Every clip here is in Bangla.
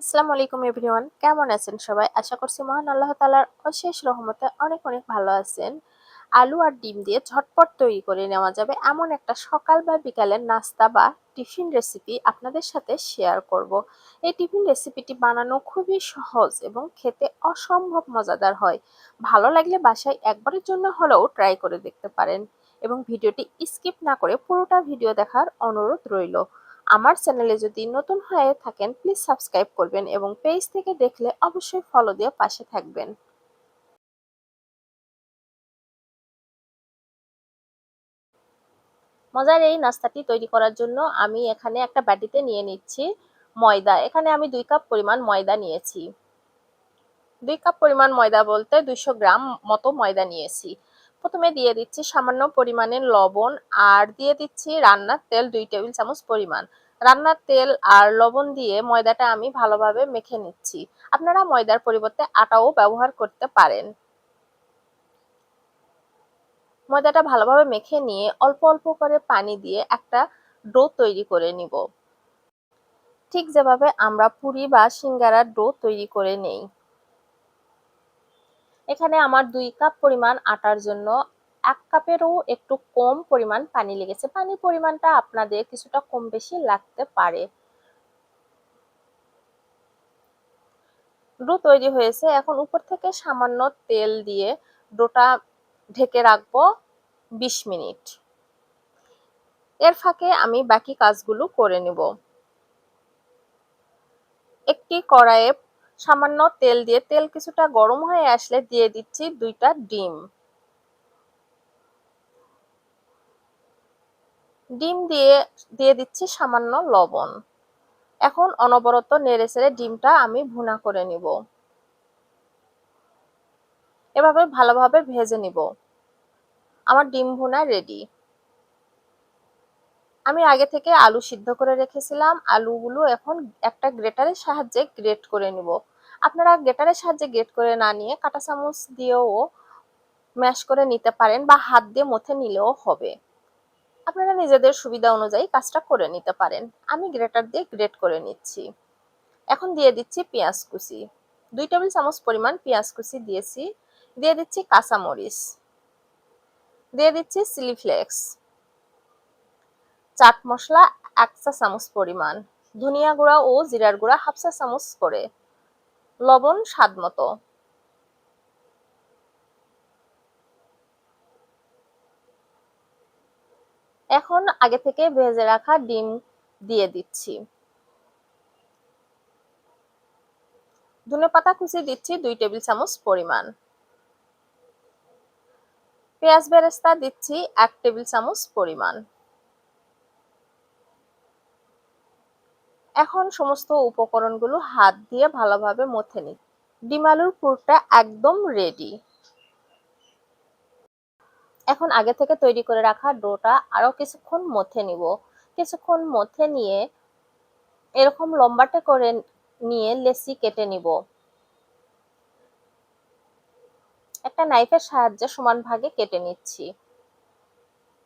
আসসালামু আলাইকুম এভরিওয়ান, কেমন আছেন সবাই? আশা করছি মহান আল্লাহ তাআলার অশেষ রহমতে অনেক অনেক ভালো আছেন। আলু আর ডিম দিয়ে ঝটপট তৈরি করে নেওয়া যাবে এমন একটা সকাল বা বিকালের নাস্তা বা টিফিন রেসিপি আপনাদের সাথে শেয়ার করব। এই টিফিন রেসিপিটি বানানো খুবই সহজ এবং খেতে অসম্ভব মজাদার হয়। ভালো লাগলে বাসায় একবারের জন্য হলেও ট্রাই করে দেখতে পারেন এবং ভিডিওটি স্কিপ না করে পুরোটা ভিডিও দেখার অনুরোধ রইল। আমার চ্যানেলে যদি নতুন হয়ে থাকেন প্লিজ সাবস্ক্রাইব করবেন এবং পেজ থেকে দেখলে অবশ্যই ফলো দিয়ে পাশে থাকবেন। মজার এই নাস্তাটি তৈরি করার জন্য আমি এখানে একটা বাটিতে নিয়ে নিচ্ছি ময়দা। এখানে আমি 2 কাপ পরিমাণ ময়দা নিয়েছি। 2 কাপ পরিমাণ ময়দা বলতে 200 গ্রাম মতো ময়দা নিয়েছি। প্রথমে দিয়ে দিচ্ছি সামান্য পরিমাণের লবণ আর দিয়ে দিচ্ছি রান্নার তেল 2 টেবিল চামচ পরিমাণ। রান্নার তেল আর লবণ দিয়ে ময়দাটা আমি ভালোভাবে মেখে নিচ্ছি। আপনারা ময়দার পরিবর্তে আটাও ব্যবহার করতে পারেন। ময়দাটা ভালোভাবে মেখে নিয়ে অল্প অল্প করে পানি দিয়ে একটা ডো তৈরি করে নিব, ঠিক যেভাবে আমরা পুরি বা সিঙ্গারার ডো তৈরি করে নেই। এখানে আমার 2 কাপ পরিমাণ আটার জন্য 1 কাপেরও একটু কম পরিমাণ পানি লেগেছে। পানির পরিমাণটা আপনাদের কিছুটা কম বেশি লাগতে পারে। ডো তৈরি হয়েছে, এখন উপর থেকে সামান্য তেল দিয়ে ডোটা ঢেকে রাখবো 20 মিনিট। এর ফাঁকে আমি বাকি কাজগুলো করে নিব। একটি কড়াইয়ে সামান্য তেল দিয়ে তেল কিছুটা গরম হয়ে আসলে দিয়ে দিচ্ছি 2টা ডিম। ডিম দিয়ে দিয়ে দিচ্ছি সামান্য লবণ। এখন অনবরত নেড়েচেড়ে ডিমটা আমি ভুনা করে নিব। এভাবে ভালোভাবে ভেজে নিব। আমার ডিম ভুনা রেডি। আমি আগে থেকে আলু সিদ্ধ করে রেখেছিলাম। আলুগুলো এখন একটা গ্রেটারের সাহায্যে গ্রেট করে নিব। আপনারা গ্রেটারের সাহায্যে গ্রেট করে না নিয়ে কাঁটা চামচ দিয়েও ম্যাশ করে নিতে পারেন বা হাত দিয়ে মথে নিলেও হবে। আপনারা নিজেদের সুবিধা অনুযায়ী কাজটা করে নিতে পারেন। আমি গ্রেটার দিয়ে গ্রেট করে নিচ্ছি। এখন দিয়ে দিচ্ছি পেঁয়াজ কুচি। 2 টেবিল চামচ পরিমাণ পেঁয়াজ কুচি দিয়েছি। দিয়ে দিচ্ছি কাঁচামরিচ। দিয়ে দিচ্ছি চিলি ফ্লেক্স। চাট মশলা 1 চা চামচ পরিমাণ। ধনিয়া গুঁড়া ও জিরার গুঁড়া 1/2 চা চামচ করে। লবণ স্বাদ মতো। এখন আগে থেকে ভেজে রাখা ডিম দিয়ে দিচ্ছি। ধনেপাতা কুচি দিচ্ছি 2 টেবিল চামচ পরিমাণ। পেঁয়াজ বেরেস্তা দিচ্ছি 1 টেবিল চামচ পরিমাণ। এখন সমস্ত উপকরণগুলো হাত দিয়ে ভালোভাবে মথে নিই। ডিম আলুর পুরটা একদম রেডি। এখন আগে থেকে তৈরি করে রাখা ডোটা আরো কিছুক্ষণ মথে নিব। কিছুক্ষণ মথে নিয়ে এরকম লম্বাটে করে নিয়ে লেচি কেটে নিব। একটা নাইফের সাহায্যে সমান ভাগে কেটে নিচ্ছি।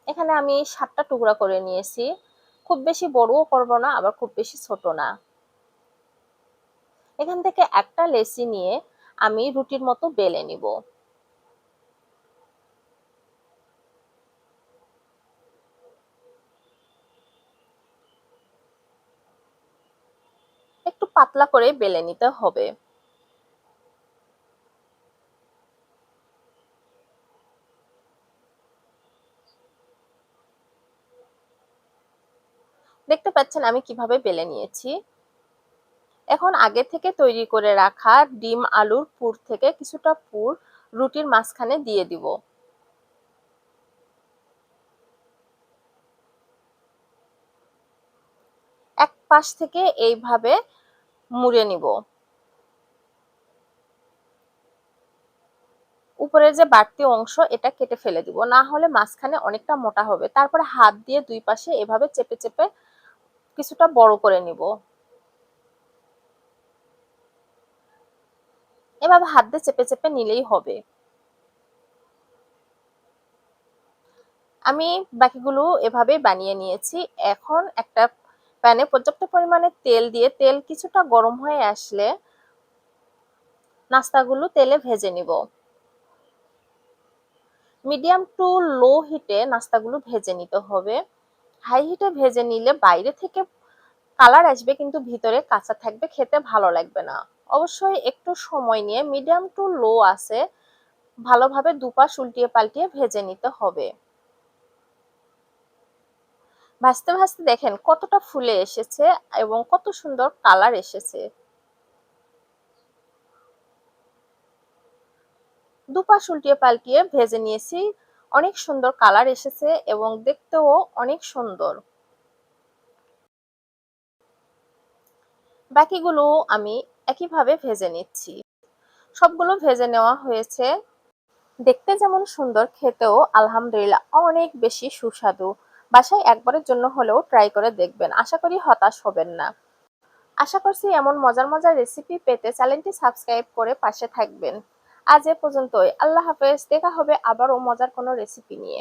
এখানে আমি 7টা টুকরা করে নিয়েছি। খুব বেশি বড়ও করব না, আবার খুব বেশি ছোট না। এখান থেকে একটা লেচি নিয়ে আমি রুটির মতো বেলে নিব। একটু পাতলা করে বেলে নিতে হবে। দেখতে পাচ্ছেন আমি কিভাবে বেলে নিয়েছি। এখন আগে থেকে তৈরি করে রাখা ডিম আলুর পুর থেকে কিছুটা পুর রুটির মাঝখানে দিয়ে দিব। এক পাশ থেকে এইভাবে মুড়ে নিব। উপরের যে বাড়তি অংশ এটা কেটে ফেলে দিব, না হলে মাঝখানে অনেকটা মোটা হবে। তারপরে হাত দিয়ে দুই পাশে এভাবে চেপে চেপে কিছুটা বড় করে নিব। এভাবে হাত দিয়ে চেপে চেপে নিলেই হবে। আমি বাকিগুলো এভাবে বানিয়ে নিয়েছি। এখন একটা প্যানে পর্যাপ্ত পরিমাণে তেল দিয়ে তেল কিছুটা গরম হয়ে আসলে নাস্তাগুলো তেলে ভেজে নিব। মিডিয়াম টু লো হিটে নাস্তাগুলো ভেজে নিতে হবে। হাই হিটে ভেজে নিলে বাইরে থেকে কালার আসবে কিন্তু ভিতরে কাঁচা থাকবে, খেতে ভালো লাগবে না। অবশ্যই একটু সময় নিয়ে মিডিয়াম টু লো আছে ভালোভাবে দুপাশ উল্টিয়ে পাল্টিয়ে ভেজে নিতে হবে। ভাজতে ভাজতে দেখেন কতটা ফুলে এসেছে এবং কত সুন্দর কালার এসেছে। দুপাশ উল্টিয়ে পাল্টিয়ে ভেজে নিয়েছি, অনেক সুন্দর কালার এসেছে এবং দেখতেও অনেক সুন্দর। বাকিগুলো আমি একইভাবে ভেজে নিচ্ছি। সবগুলো ভেজে নেওয়া হয়েছে। দেখতে যেমন সুন্দর, খেতেও আলহামদুলিল্লাহ অনেক বেশি সুস্বাদু। বাসায় একবারের জন্য হলেও ট্রাই করে দেখবেন, আশা করি হতাশ হবেন না। আশা করছি এমন মজার মজার রেসিপি পেতে চ্যানেলটি সাবস্ক্রাইব করে পাশে থাকবেন। আজ এ পর্যন্তই, আল্লাহ হাফেজ। দেখা হবে আবারও মজার কোনো রেসিপি নিয়ে।